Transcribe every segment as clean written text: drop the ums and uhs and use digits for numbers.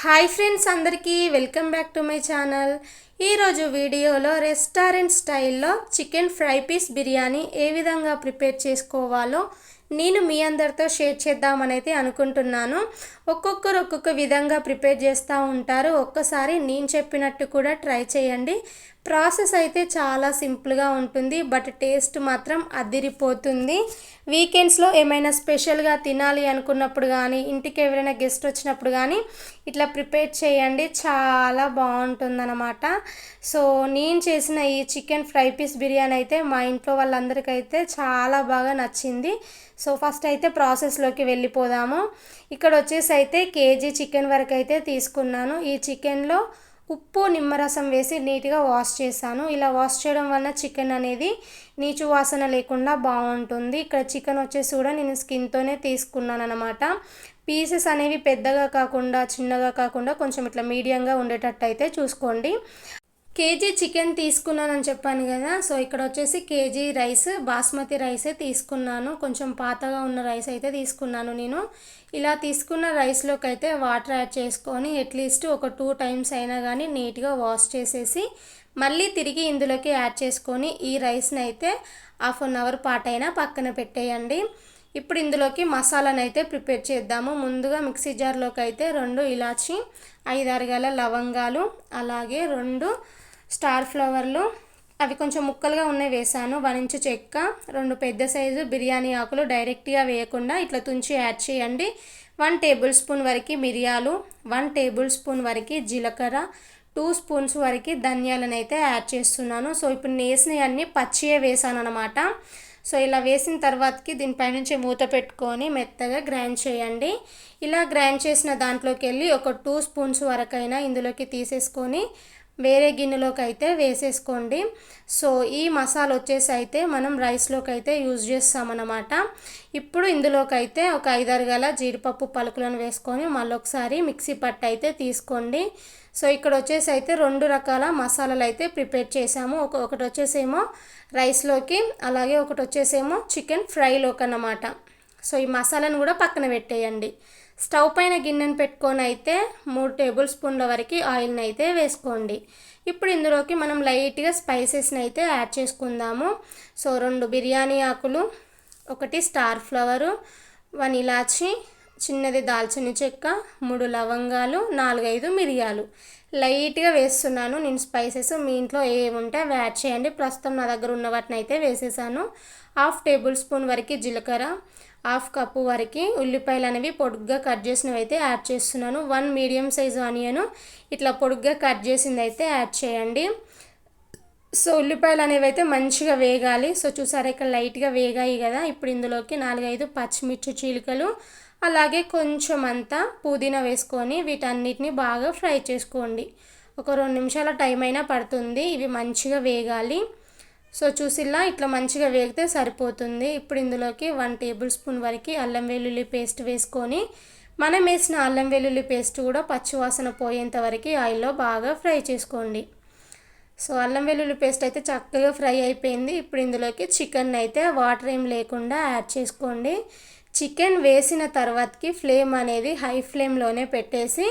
Hi friends, అందరికీ welcome back to my channel. ఈరోజు వీడియోలో రెస్టారెంట్ స్టైల్లో చికెన్ ఫ్రై పీస్ బిర్యానీ ఏ విధంగా ప్రిపేర్ చేసుకోవాలో నేను మీ అందరితో షేర్ చేద్దామని అయితే అనుకుంటున్నాను. ఒక్కొక్కరు ఒక్కొక్క విధంగా ప్రిపేర్ చేస్తూ ఉంటారు. ఒక్కసారి నేను చెప్పినట్టు కూడా ట్రై చేయండి. ప్రాసెస్ అయితే చాలా సింపుల్గా ఉంటుంది, బట్ టేస్ట్ మాత్రం అదిరిపోతుంది. వీకెండ్స్లో ఏమైనా స్పెషల్గా తినాలి అనుకున్నప్పుడు కానీ, ఇంటికి ఎవరైనా గెస్ట్ వచ్చినప్పుడు కానీ ఇట్లా ప్రిపేర్ చేయండి, చాలా బాగుంటుందన్నమాట. సో నేను చేసిన ఈ చికెన్ ఫ్రై పీస్ బిర్యానీ అయితే మా ఇంట్లో వాళ్ళందరికైతే చాలా బాగా నచ్చింది. సో ఫస్ట్ అయితే ప్రాసెస్లోకి వెళ్ళిపోదాము. ఇక్కడ వచ్చేసి అయితే కేజీ చికెన్ వరకు అయితే తీసుకున్నాను. ఈ చికెన్లో ఉప్పు నిమ్మరసం వేసి నీట్గా వాష్ చేశాను. ఇలా వాష్ చేయడం వలన చికెన్ అనేది నీచు వాసన లేకుండా బాగుంటుంది. ఇక్కడ చికెన్ వచ్చేసి కూడా నేను స్కిన్తోనే తీసుకున్నాను అనమాట. పీసెస్ అనేవి పెద్దగా కాకుండా చిన్నగా కాకుండా కొంచెం ఇట్లా మీడియంగా ఉండేటట్టు అయితే చూసుకోండి. కేజీ చికెన్ తీసుకున్నానని చెప్పాను కదా. సో ఇక్కడ వచ్చేసి కేజీ రైస్, బాస్మతి రైసే తీసుకున్నాను. కొంచెం పాతగా ఉన్న రైస్ అయితే తీసుకున్నాను నేను. ఇలా తీసుకున్న రైస్లోకి అయితే వాటర్ యాడ్ చేసుకొని అట్లీస్ట్ ఒక 2 టైమ్స్ అయినా కానీ నీట్గా వాష్ చేసేసి మళ్ళీ తిరిగి ఇందులోకి యాడ్ చేసుకొని ఈ రైస్ని అయితే 1/2 అవర్ పాటైనా పక్కన పెట్టేయండి. ఇప్పుడు ఇందులోకి మసాలాను అయితే ప్రిపేర్ చేద్దాము. ముందుగా మిక్సీ జార్లోకి అయితే 2 ఇలాచి, 5-6 గల లవంగాలు, అలాగే 2 స్టార్ ఫ్లవర్లు, అవి కొంచెం ముక్కలుగా ఉన్నాయి వేసాను. 1 ఇంచు చెక్క, 2 పెద్ద సైజు బిర్యానీ ఆకులు డైరెక్ట్గా వేయకుండా ఇట్లా తుంచి యాడ్ చేయండి. 1 టేబుల్ స్పూన్ వరకు మిరియాలు, 1 టేబుల్ స్పూన్ వరకు జీలకర్ర, 2 స్పూన్స్ వరకు ధనియాలను అయితే యాడ్ చేస్తున్నాను. సో ఇప్పుడు నేసినవి అన్నీ పచ్చియే వేసాను అనమాట. సో ఇలా వేసిన తర్వాతకి దీనిపై నుంచి మూత పెట్టుకొని మెత్తగా గ్రైండ్ చేయండి. ఇలా గ్రైండ్ చేసిన దాంట్లోకి వెళ్ళి ఒక 2 స్పూన్స్ వరకైనా ఇందులోకి తీసేసుకొని వేరే గిన్నెలోకి అయితే వేసేసుకోండి. సో ఈ మసాలా వచ్చేసి అయితే మనం రైస్లోకి అయితే యూజ్ చేస్తామన్నమాట. ఇప్పుడు ఇందులోకి అయితే ఒక 5-6 గల జీడిపప్పు పలుకులను వేసుకొని మళ్ళొకసారి మిక్సీ పట్టు అయితే తీసుకోండి. సో ఇక్కడ వచ్చేసి అయితే 2 రకాల మసాలాలు అయితే ప్రిపేర్ చేసాము. ఒకటి వచ్చేసేమో రైస్లోకి, అలాగే ఒకటి వచ్చేసేమో చికెన్ ఫ్రైలోకి అన్నమాట. సో ఈ మసాలాను కూడా పక్కన పెట్టేయండి. స్టవ్ పైన గిన్నెను పెట్టుకొని అయితే 3 టేబుల్ స్పూన్ల వరకు ఆయిల్ని అయితే వేసుకోండి. ఇప్పుడు ఇందులోకి మనం లైట్గా స్పైసెస్ని అయితే యాడ్ చేసుకుందాము. సో 2 బిర్యానీ ఆకులు, 1 స్టార్ ఫ్లవరు, 1 ఇలాచి, చిన్నది దాల్చిన చెక్క, 3 లవంగాలు, 4-5 మిరియాలు లైట్గా వేస్తున్నాను నేను స్పైసెస్. మీ ఇంట్లో ఏముంటే అవి యాడ్ చేయండి. ప్రస్తుతం నా దగ్గర ఉన్న వాటిని అయితే వేసేసాను. 1/2 టేబుల్ స్పూన్ వరకు జీలకర్ర, 1/2 కప్పు వరకు ఉల్లిపాయలు అనేవి పొడుగ్గా కట్ చేసినవి అయితే యాడ్ చేస్తున్నాను. 1 మీడియం సైజు ఆనియన్ ఇట్లా పొడుగ్గా కట్ చేసింది అయితే యాడ్ చేయండి. సో ఉల్లిపాయలు అనేవి అయితే మంచిగా వేగాలి. సో చూసారా ఇక్కడ లైట్గా వేగాయి కదా. ఇప్పుడు ఇందులోకి 4-5 పచ్చిమిర్చి చీలికలు, అలాగే కొంచెం అంతా పుదీనా వేసుకొని వీటన్నిటిని బాగా ఫ్రై చేసుకోండి. ఒక 2 నిమిషాల టైం అయినా పడుతుంది, ఇవి మంచిగా వేగాలి. సో చూసిలా ఇట్లా మంచిగా వేగితే సరిపోతుంది. ఇప్పుడు ఇందులోకి 1 టేబుల్ స్పూన్ వరకు అల్లం వెల్లుల్లి పేస్ట్ వేసుకొని మనం వేసిన అల్లం వెల్లుల్లి పేస్ట్ కూడా పచ్చివాసన పోయేంత వరకు ఆయిల్లో బాగా ఫ్రై చేసుకోండి. సో అల్లం వెల్లుల్లి పేస్ట్ అయితే చక్కగా ఫ్రై అయిపోయింది. ఇప్పుడు ఇందులోకి చికెన్ అయితే వాటర్ ఏం లేకుండా యాడ్ చేసుకోండి. చికెన్ వేసిన తర్వాతకి ఫ్లేమ్ అనేది హై ఫ్లేమ్లోనే పెట్టేసి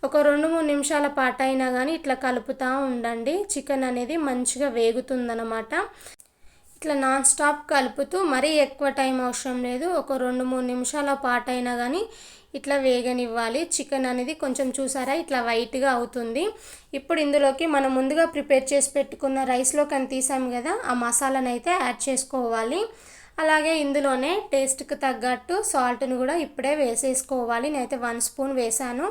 ఒక 2-3 నిమిషాల పాటు అయినా కానీ ఇట్లా కలుపుతూ ఉండండి. చికెన్ అనేది మంచిగా వేగుతుందన్నమాట. ఇట్లా నాన్ స్టాప్ కలుపుతూ మరీ ఎక్కువ టైం అవసరం లేదు, ఒక 2-3 నిమిషాల పాటు అయినా కానీ ఇట్లా వేగనివ్వాలి. చికెన్ అనేది కొంచెం చూసారా ఇట్లా వైట్గా అవుతుంది. ఇప్పుడు ఇందులోకి మనం ముందుగా ప్రిపేర్ చేసి పెట్టుకున్న రైస్లో కానీ తీసాము కదా, ఆ మసాలాను అయితే యాడ్ చేసుకోవాలి. అలాగే ఇందులోనే టేస్ట్కి తగ్గట్టు సాల్ట్ని కూడా ఇప్పుడే వేసేసుకోవాలి. నేనైతే 1 స్పూన్ వేసాను.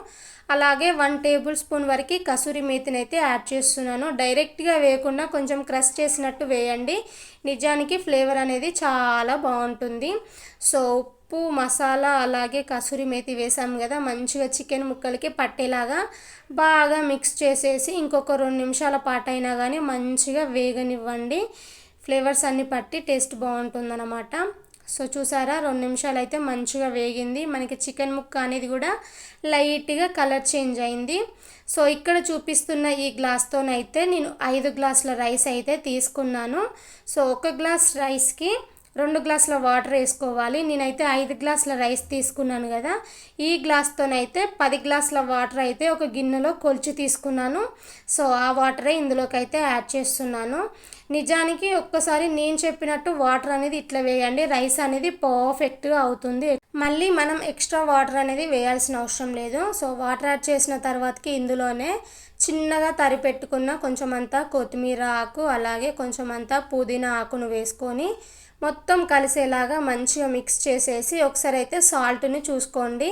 అలాగే 1 టేబుల్ స్పూన్ వరకు కసూరి మేతిని అయితే యాడ్ చేస్తున్నాను. డైరెక్ట్గా వేయకుండా కొంచెం క్రష్ చేసినట్టు వేయండి. నిజానికి ఫ్లేవర్ అనేది చాలా బాగుంటుంది. సో ఉప్పు, మసాలా, అలాగే కసూరి మేతి వేసాము కదా, మంచిగా చికెన్ ముక్కలకి పట్టేలాగా బాగా మిక్స్ చేసేసి ఇంకొక 2 నిమిషాల పాటు అయినా కానీ మంచిగా వేగనివ్వండి. ఫ్లేవర్స్ అన్నీ పట్టి టేస్ట్ బాగుంటుందన్నమాట. సో చూసారా 2 నిమిషాలు అయితే మంచిగా వేగింది. మనకి చికెన్ ముక్క అనేది కూడా లైట్గా కలర్ చేంజ్ అయింది. సో ఇక్కడ చూపిస్తున్న ఈ గ్లాస్తోనైతే నేను 5 గ్లాసుల రైస్ అయితే తీసుకున్నాను. సో 1 గ్లాస్ రైస్కి 2 గ్లాసుల వాటర్ వేసుకోవాలి. నేనైతే 5 గ్లాసుల రైస్ తీసుకున్నాను కదా, ఈ గ్లాస్తోనైతే 10 గ్లాసుల వాటర్ అయితే ఒక గిన్నెలో కొలిచి తీసుకున్నాను. సో ఆ వాటరే ఇందులోకి అయితే యాడ్ చేస్తున్నాను. నిజానికి ఒక్కసారి నేను చెప్పినట్టు వాటర్ అనేది ఇట్లా వేయండి, రైస్ అనేది పర్ఫెక్ట్గా అవుతుంది. మళ్ళీ మనం ఎక్స్ట్రా వాటర్ అనేది వేయాల్సిన అవసరం లేదు. సో వాటర్ యాడ్ చేసిన తర్వాతకి ఇందులోనే చిన్నగా తరిపెట్టుకున్న కొంచెం అంతా కొత్తిమీర ఆకు, అలాగే కొంచెం అంతా పుదీనా ఆకును వేసుకొని మొత్తం కలిసేలాగా మంచిగా మిక్స్ చేసేసి ఒకసారి అయితే సాల్ట్ని చూసుకోండి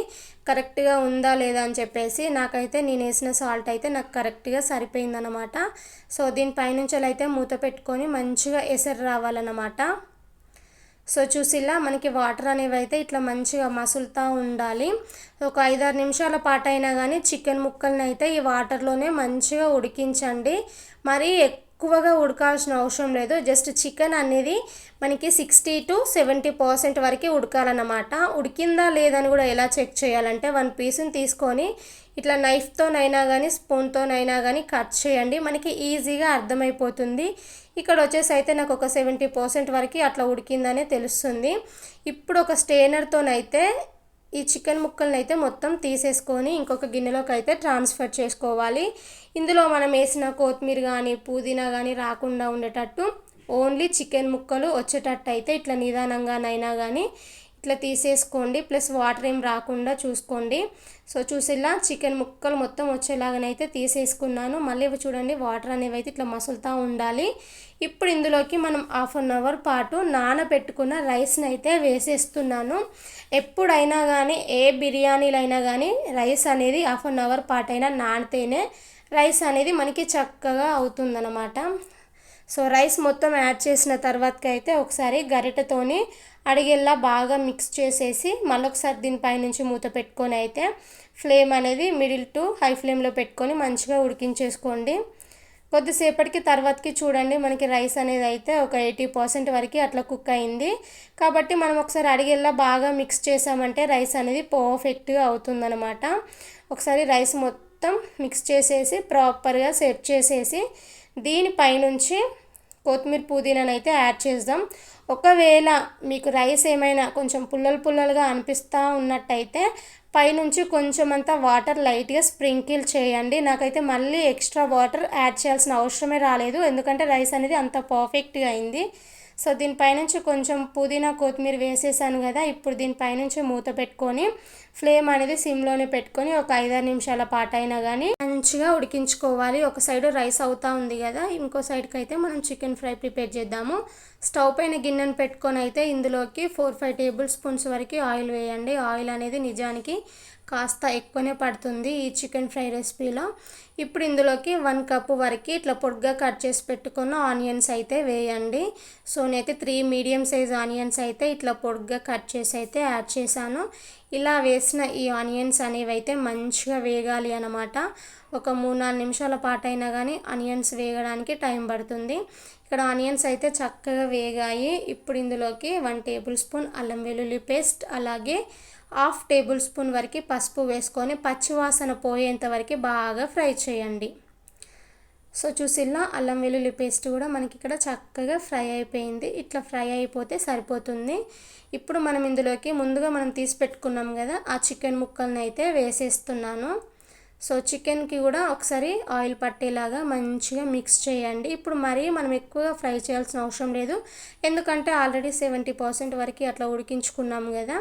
కరెక్ట్గా ఉందా లేదా అని చెప్పేసి. నాకైతే నేను వేసిన సాల్ట్ అయితే నాకు కరెక్ట్గా సరిపోయిందనమాట. సో దీనిపైనుంచి అయితే మూత పెట్టుకొని మంచిగా ఎసరు రావాలన్నమాట. సో చూసిలా మనకి వాటర్ అనేవి అయితే ఇట్లా మంచిగా మసులుతూ ఉండాలి. ఒక 5-6 నిమిషాల పాటు అయినా కానీ చికెన్ ముక్కల్ని అయితే ఈ వాటర్లోనే మంచిగా ఉడికించండి. మరీ ఎక్కువగా ఉడకాల్సిన అవసరం లేదు. జస్ట్ చికెన్ అనేది మనకి 60 to 70% వరకు ఉడకాలన్నమాట. ఉడికిందా లేదని కూడా ఎలా చెక్ చేయాలంటే 1 పీస్ని తీసుకొని ఇట్లా నైఫ్తోనైనా కానీ స్పూన్తోనైనా కానీ కట్ చేయండి, మనకి ఈజీగా అర్థమైపోతుంది. ఇక్కడ వచ్చేసి అయితే నాకు ఒక 70% వరకు అట్లా ఉడికిందనే తెలుస్తుంది. ఇప్పుడు ఒక స్టెయినర్తోనైతే ఈ చికెన్ ముక్కల్ని అయితే మొత్తం తీసేసుకొని ఇంకొక గిన్నెలోకి అయితే ట్రాన్స్ఫర్ చేసుకోవాలి. ఇందులో మనం వేసిన కొత్తిమీర కానీ పుదీనా కానీ రాకుండా ఉండేటట్టు ఓన్లీ చికెన్ ముక్కలు వచ్చేటట్టు అయితే ఇట్లా నిదానంగానైనా కానీ ఇట్లా తీసేసుకోండి. ప్లస్ వాటర్ ఏం రాకుండా చూసుకోండి. సో చూసిలా చికెన్ ముక్కలు మొత్తం వచ్చేలాగానైతే తీసేసుకున్నాను. మళ్ళీ చూడండి వాటర్ అనేవి అయితే ఇట్లా మసులుతూ ఉండాలి. ఇప్పుడు ఇందులోకి మనం 1/2 అవర్ పాటు నానబెట్టుకున్న రైస్ని అయితే వేసేస్తున్నాను. ఎప్పుడైనా కానీ ఏ బిర్యానీలైనా కానీ రైస్ అనేది 1/2 అవర్ పాటు అయినా నానితేనే రైస్ అనేది మనకి చక్కగా అవుతుందన్నమాట. సో రైస్ మొత్తం యాడ్ చేసిన తర్వాతకి అయితే ఒకసారి గరిటెతోని అడిగేలా బాగా మిక్స్ చేసేసి మళ్ళొకసారి దీనిపైనుంచి మూత పెట్టుకొని అయితే ఫ్లేమ్ అనేది మిడిల్ టు హై ఫ్లేమ్లో పెట్టుకొని మంచిగా ఉడికించేసుకోండి. కొద్దిసేపటికి తర్వాతకి చూడండి మనకి రైస్ అనేది అయితే ఒక 80% వరకు అట్లా కుక్ అయింది. కాబట్టి మనం ఒకసారి అడిగేలా బాగా మిక్స్ చేసామంటే రైస్ అనేది పర్ఫెక్ట్గా అవుతుందన్నమాట. ఒకసారి రైస్ మొత్తం మిక్స్ చేసేసి ప్రాపర్గా సెట్ చేసేసి దీనిపైనుంచి కొత్తిమీర పుదీనాను అయితే యాడ్ చేద్దాం. ఒకవేళ మీకు రైస్ ఏమైనా కొంచెం పుల్లలుగా అనిపిస్తూ ఉన్నట్టయితే పైనుంచి కొంచెం అంతా వాటర్ లైట్గా స్ప్రింకిల్ చేయండి. నాకైతే మళ్ళీ ఎక్స్ట్రా వాటర్ యాడ్ చేయాల్సిన అవసరమే రాలేదు, ఎందుకంటే రైస్ అనేది అంత పర్ఫెక్ట్గా అయింది. సో దీనిపైనుంచి కొంచెం పుదీనా కొత్తిమీర వేసేసాను కదా, ఇప్పుడు దీనిపైనుంచి మూత పెట్టుకొని ఫ్లేమ్ అనేది సిమ్లోనే పెట్టుకొని ఒక 5-6 నిమిషాల పాటు అయినా కానీ మంచిగా ఉడికించుకోవాలి. ఒక సైడ్ రైస్ అవుతూ ఉంది కదా, ఇంకో సైడ్కి అయితే మనం చికెన్ ఫ్రై ప్రిపేర్ చేద్దాము. స్టవ్ పైన గిన్నెను పెట్టుకొని అయితే ఇందులోకి 4-5 టేబుల్ స్పూన్స్ వరకు ఆయిల్ వేయండి. ఆయిల్ అనేది నిజానికి కాస్త ఎక్కువనే పడుతుంది ఈ చికెన్ ఫ్రై రెసిపీలో. ఇప్పుడు ఇందులోకి 1 కప్పు వరకు ఇట్లా పొడిగా కట్ చేసి పెట్టుకున్న ఆనియన్స్ అయితే వేయండి. సో నేనైతే 3 మీడియం సైజ్ ఆనియన్స్ అయితే ఇట్లా పొడిగా కట్ చేసి అయితే యాడ్ చేశాను. ఇలా వేసిన ఈ ఆనియన్స్ అనేవి అయితే మంచిగా వేగాలి అన్నమాట. ఒక 3-4 నిమిషాల పాటు అయినా కానీ ఆనియన్స్ వేగడానికి టైం పడుతుంది. ఇక్కడ ఆనియన్స్ అయితే చక్కగా వేగాయి. ఇప్పుడు ఇందులోకి 1 టేబుల్ స్పూన్ అల్లం వెల్లుల్లి పేస్ట్, అలాగే 1/2 టేబుల్ స్పూన్ వరకు పసుపు వేసుకొని పచ్చివాసన పోయేంత వరకు బాగా ఫ్రై చేయండి. సో చూసిలా అల్లం వెల్లుల్లి పేస్ట్ కూడా మనకి ఇక్కడ చక్కగా ఫ్రై అయిపోయింది. ఇట్లా ఫ్రై అయిపోతే సరిపోతుంది. ఇప్పుడు మనం ఇందులోకి ముందుగా మనం తీసి పెట్టుకున్నాం కదా ఆ చికెన్ ముక్కల్ని అయితే వేసేస్తున్నాను. సో చికెన్కి కూడా ఒకసారి ఆయిల్ పట్టేలాగా మంచిగా మిక్స్ చేయండి. ఇప్పుడు మరీ మనం ఎక్కువగా ఫ్రై చేయాల్సిన అవసరం లేదు, ఎందుకంటే ఆల్రెడీ 70% వరకు అట్లా ఉడికించుకున్నాం కదా.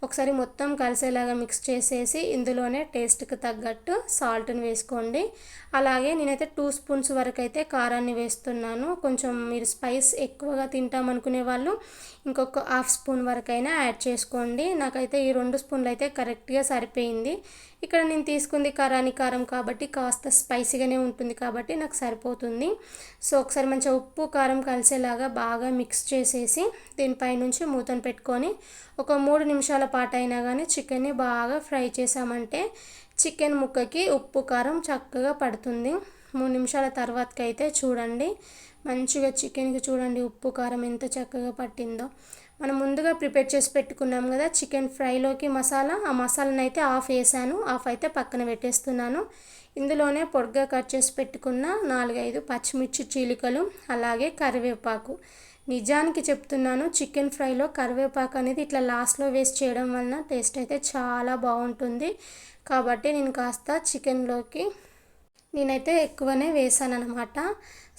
ఒకసారి మొత్తం కలిసేలాగా మిక్స్ చేసేసి ఇందులోనే టేస్ట్కి తగ్గట్టు సాల్ట్ని వేసుకోండి. అలాగే నేనైతే 2 స్పూన్స్ వరకు అయితే కారాన్ని వేస్తున్నాను. కొంచెం మీరు స్పైస్ ఎక్కువగా తింటామనుకునే వాళ్ళు ఇంకొక 1/2 స్పూన్ వరకైనా యాడ్ చేసుకోండి. నాకైతే ఈ 2 స్పూన్లు అయితే కరెక్ట్గా సరిపోయింది. ఇక్కడ నేను తీసుకుంది కారం కాబట్టి కాస్త స్పైసీగానే ఉంటుంది కాబట్టి నాకు సరిపోతుంది. సో ఒకసారి మంచిగా ఉప్పు కారం కలిసేలాగా బాగా మిక్స్ చేసేసి దీనిపైనుంచి మూతను పెట్టుకొని ఒక 3 నిమిషాల పాటు అయినా కానీ చికెన్ని బాగా ఫ్రై చేసామంటే చికెన్ ముక్కకి ఉప్పు కారం చక్కగా పడుతుంది. 3 నిమిషాల తర్వాతకి అయితే చూడండి మంచిగా చికెన్కి చూడండి ఉప్పు కారం ఎంత చక్కగా పట్టిందో. మనం ముందుగా ప్రిపేర్ చేసి పెట్టుకున్నాం కదా చికెన్ ఫ్రైలోకి మసాలా, ఆ మసాలాను అయితే హాఫ్ వేసాను, హాఫ్ అయితే పక్కన పెట్టేస్తున్నాను. ఇందులోనే పొడిగా కట్ చేసి పెట్టుకున్న 4-5 పచ్చిమిర్చి చీలికలు, అలాగే కరివేపాకు నిజానికి చెప్తున్నాను, చికెన్ ఫ్రైలో కరివేపాకు అనేది ఇట్లా లాస్ట్లో వేస్ట్ చేయడం వలన టేస్ట్ అయితే చాలా బాగుంటుంది. కాబట్టి నేను కాస్త చికెన్లోకి నేనైతే ఎక్కువనే వేసాను అనమాట.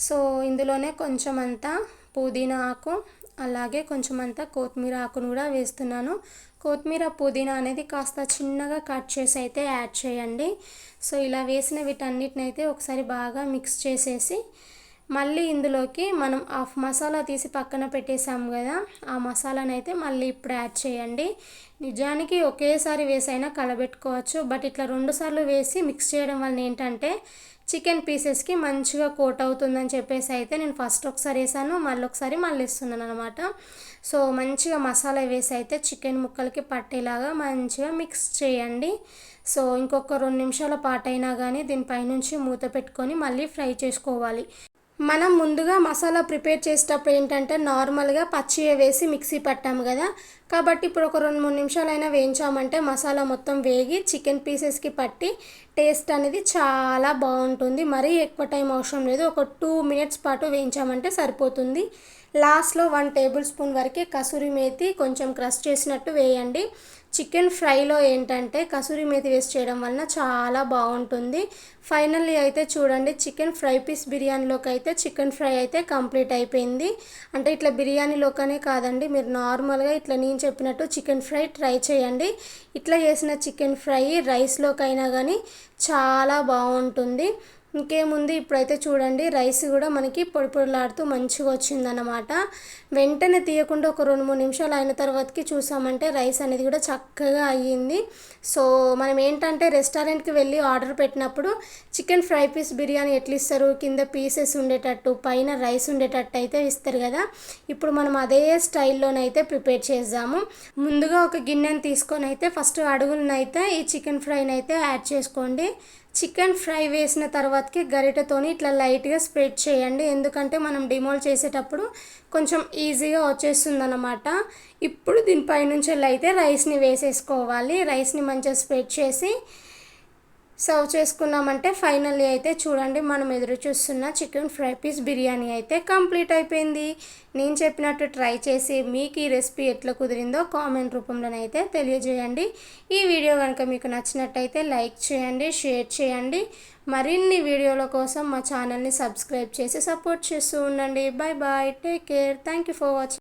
సో ఇందులోనే కొంచెం అంతా పుదీనా ఆకు, అలాగే కొంచెం అంతా కొత్తిమీర ఆకును కూడా వేస్తున్నాను. కొత్తిమీర పుదీనా అనేది కాస్త చిన్నగా కట్ చేసి అయితే యాడ్ చేయండి. సో ఇలా వేసిన వీటన్నిటిని అయితే ఒకసారి బాగా మిక్స్ చేసేసి మళ్ళీ ఇందులోకి మనం హాఫ్ మసాలా తీసి పక్కన పెట్టేసాము కదా, ఆ మసాలాను అయితే మళ్ళీ ఇప్పుడు యాడ్ చేయండి. నిజానికి ఒకేసారి వేసైనా కలబెట్టుకోవచ్చు, బట్ ఇట్లా 2 సార్లు వేసి మిక్స్ చేయడం వల్ల ఏంటంటే చికెన్ పీసెస్కి మంచిగా కోట్ అవుతుందని చెప్పేసి అయితే నేను ఫస్ట్ ఒకసారి వేసాను, మళ్ళీ ఒకసారి మళ్ళీ వేస్తున్నాను అనమాట. సో మంచిగా మసాలా వేసి అయితే చికెన్ ముక్కలకి పట్టేలాగా మంచిగా మిక్స్ చేయండి. సో ఇంకొక 2 నిమిషాల పాటు అయినా కానీ దీనిపైనుంచి మూత పెట్టుకొని మళ్ళీ ఫ్రై చేసుకోవాలి. మనం ముందుగా మసాలా ప్రిపేర్ చేసేటప్పుడు ఏంటంటే నార్మల్గా పచ్చిగా వేసి మిక్సీ పట్టాము కదా, కాబట్టి ఇప్పుడు ఒక 2-3 నిమిషాలైనా వేయించామంటే మసాలా మొత్తం వేగి చికెన్ పీసెస్కి పట్టి టేస్ట్ అనేది చాలా బాగుంటుంది. మరీ ఎక్కువ టైం అవసరం లేదు, ఒక 2 మినిట్స్ పాటు వేయించామంటే సరిపోతుంది. లాస్ట్లో 1 టేబుల్ స్పూన్ వరకు కసూరి మేతి కొంచెం క్రష్ చేసినట్టు వేయండి. చికెన్ ఫ్రైలో ఏంటంటే కసూరి మేతి వేసి చేయడం వలన చాలా బాగుంటుంది. ఫైనల్లీ అయితే చూడండి, చికెన్ ఫ్రై పీస్ బిర్యానీలోకి అయితే చికెన్ ఫ్రై అయితే కంప్లీట్ అయిపోయింది. అంటే ఇట్లా బిర్యానీలోకనే కాదండి, మీరు నార్మల్గా ఇట్లా నేను చెప్పినట్టు చికెన్ ఫ్రై ట్రై చేయండి. ఇట్లా చేసిన చికెన్ ఫ్రై రైస్లోకైనా కానీ చాలా బాగుంటుంది. ఇంకేముంది, ఇప్పుడైతే చూడండి రైస్ కూడా మనకి పొడి పొడిలాడుతూ మంచిగా వచ్చిందన్నమాట. వెంటనే తీయకుండా ఒక 2-3 నిమిషాలు అయిన తర్వాతకి చూసామంటే రైస్ అనేది కూడా చక్కగా అయ్యింది. సో మనం ఏంటంటే రెస్టారెంట్కి వెళ్ళి ఆర్డర్ పెట్టినప్పుడు చికెన్ ఫ్రై పీస్ బిర్యానీ ఎట్లా ఇస్తారు, కింద పీసెస్ ఉండేటట్టు పైన రైస్ ఉండేటట్టు అయితే ఇస్తారు కదా. ఇప్పుడు మనం అదే స్టైల్లోనైతే ప్రిపేర్ చేద్దాము. ముందుగా ఒక గిన్నెని తీసుకొని అయితే ఫస్ట్ అడుగులనైతే ఈ చికెన్ ఫ్రైని అయితే యాడ్ చేసుకోండి. చికెన్ ఫ్రై వేసిన తర్వాతకి గరిటెతోని ఇట్లా లైట్గా స్ప్రెడ్ చేయండి, ఎందుకంటే మనం డిమోల్డ్ చేసేటప్పుడు కొంచెం ఈజీగా వచ్చేస్తుంది అన్నమాట. ఇప్పుడు దీనిపైనుంచి అయితే రైస్ని వేసేసుకోవాలి. రైస్ని మంచిగా స్ప్రెడ్ చేసి సర్వ్ చేసుకున్నామంటే ఫైనల్లీ అయితే చూడండి మనం ఎదురు చూస్తున్న చికెన్ ఫ్రై పీస్ బిర్యానీ అయితే కంప్లీట్ అయిపోయింది. నేను చెప్పినట్టు ట్రై చేసి మీకు ఈ రెసిపీ ఎట్లా కుదిరిందో కామెంట్ రూపంలోనైతే తెలియజేయండి. ఈ వీడియో కనుక మీకు నచ్చినట్టయితే లైక్ చేయండి, షేర్ చేయండి. మరిన్ని వీడియోల కోసం మా ఛానల్ని సబ్స్క్రైబ్ చేసి సపోర్ట్ చేస్తూ ఉండండి. Bye bye, take care, thank you for watching.